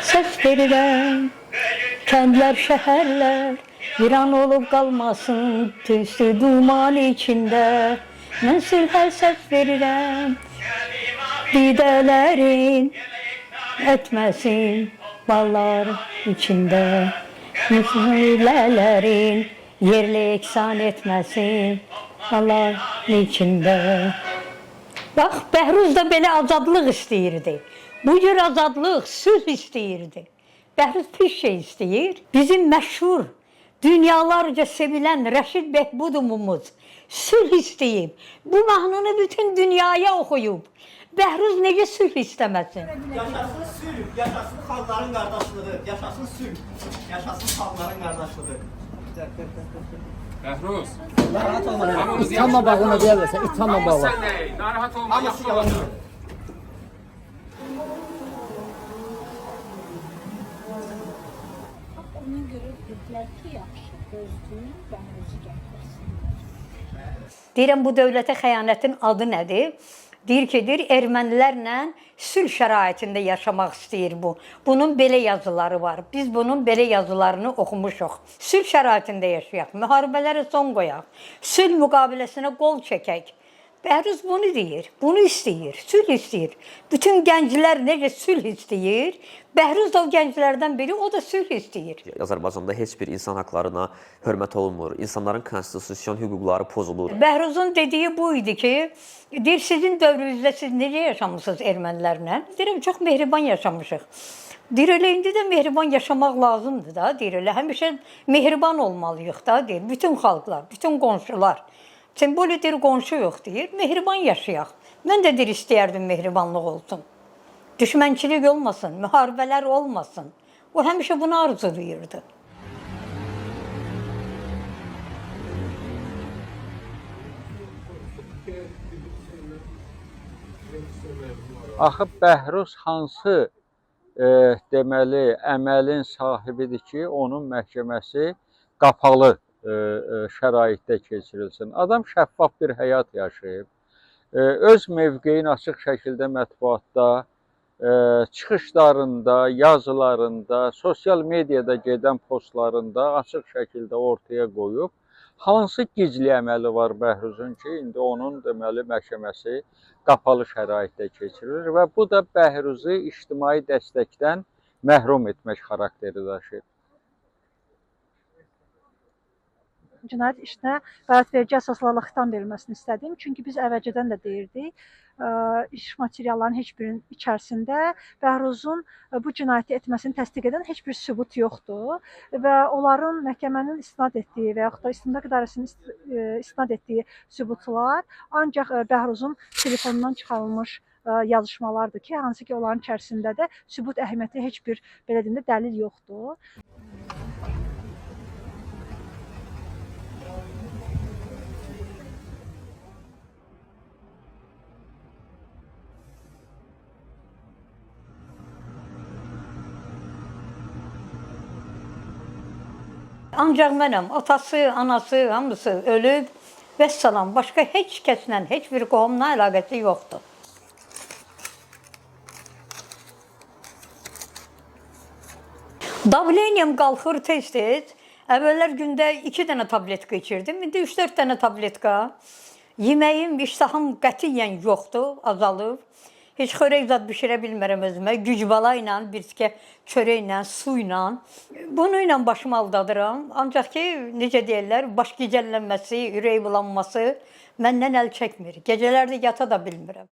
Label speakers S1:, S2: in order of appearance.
S1: Söz verirəm, kəndlər, şəhərlər viran olub qalmasın tüstü duman içində. Mən sülhə söz verirəm, didələrin etməsin ballar içində. Müslələrin yerli eksan etməsin ballar içində. Bax, Bəhruz da belə azadlıq istəyirdi. Bu cür azadlıq, sülh istəyirdi. Bəhruz pis şey istəyir. Bizim məşhur, dünyalarca sevilən Rəşid Behbudumuz sülh istəyib. Bu mahnını bütün dünyaya oxuyub. Bəhruz necə sülh istəməsin?
S2: Yaşasın sülh, yaşasın xalqların qardaşlığı, yaşasın sülh, yaşasın xalqların qardaşlığı.
S3: Bəhruz.
S2: Narahat olma.
S4: İthamla bağlı deyərlərsə, ithamla bağlı.
S3: Narahat olma,
S2: Hamısı
S3: yaxşı
S2: yalan.
S3: olacaq.
S5: Ona görə dedilər ki, yaxşı, gözləyin, Bəhruz'u gətirsinlər.
S1: Deyirəm, bu dövlətə xəyanətin adı nədir? Deyir ki, ermənilərlə sülh şəraitində yaşamaq istəyir bu. Bunun belə yazıları var. Biz bunun belə yazılarını oxumuşuq. Sülh şəraitində yaşayaq, müharibələrə son qoyaq, sülh müqaviləsinə qol çəkək. Bəhruz bunu deyir, bunu istəyir, sülh istəyir. Bütün gənclər necə sülh istəyir, Bəhruz da o gənclərdən biri, o da sülh istəyir.
S6: Azərbaycanda heç bir insan haqlarına hörmət olunmur, insanların konstitusiyon hüquqları pozulur.
S1: Bəhruzun dediyi bu idi ki, deyir, sizin dövrünüzdə siz necə yaşamısınız ermənilərlə? Deyirəm, çox mehriban yaşamışıq. Deyir, elə indi də mehriban yaşamaq lazımdır da, deyir, elə həmişə mehriban olmalıyıq da, deyir, bütün xalqlar, bütün qonşular. Sembolü deyir, qonşu yox deyir, mehriban yaşayaq. Mən də deyir, istəyərdim mehribanlıq olsun. Düşmənçilik olmasın, müharibələr olmasın. O həmişə bunu arzulayırdı.
S4: Axı Bəhruz hansı deməli əməlin sahibidir ki, onun məhkəməsi qapalı şəraitdə keçirilsin. Adam şəffaf bir həyat yaşayıb, öz mövqeyini açıq şəkildə mətbuatda, çıxışlarında, yazılarında, sosial mediada gedən postlarında açıq şəkildə ortaya qoyub. Hansı gizli əməli var Bəhruzun ki, indi onun deməli məhkəməsi qapalı şəraitdə keçirilir və bu da Bəhruzu ictimai dəstəkdən məhrum etmək xarakteri daşıyır.
S7: Cinayət işinə bəyanverci əsaslarla xitam verilməsini istədim. Çünki biz əvvəlcədən də deyirdik, iş materiallarının heç birinin içərisində Bəhruzun bu cinayəti etməsini təsdiq edən heç bir sübut yoxdur və onların məhkəmənin istinad etdiyi və yaxud da İstintaq İdarəsinin istinad etdiyi sübutlar ancaq Bəhruzun telefonundan çıxarılmış yazışmalardır ki, hansı ki onların içərisində də sübut əhəmiyyəti heç bir belə deyim də dəlil yoxdur.
S1: Ancaq mənəm, atası, anası, hamısı ölüb, vəssalam, başqa heç kəslə, heç bir qohumla əlaqəsi yoxdur. Davleniyam qalxır tez-tez, əvvəllər gündə 2 dənə tabletka içirdim, indi 3-4 dənə tabletka. Yeməyim, iştahım qətiyyən yoxdur, azalıb. Heç xörək zad bişirə bilmərəm özümə. Gücbala ilə, bir tikə çörəklə, su ilə. Bunu ilə başımı aldadıram. Ancaq ki, necə deyirlər, baş gicəllənməsi, ürək bulanması məndən əl çəkmir. Gecələrdə yata da bilmirəm.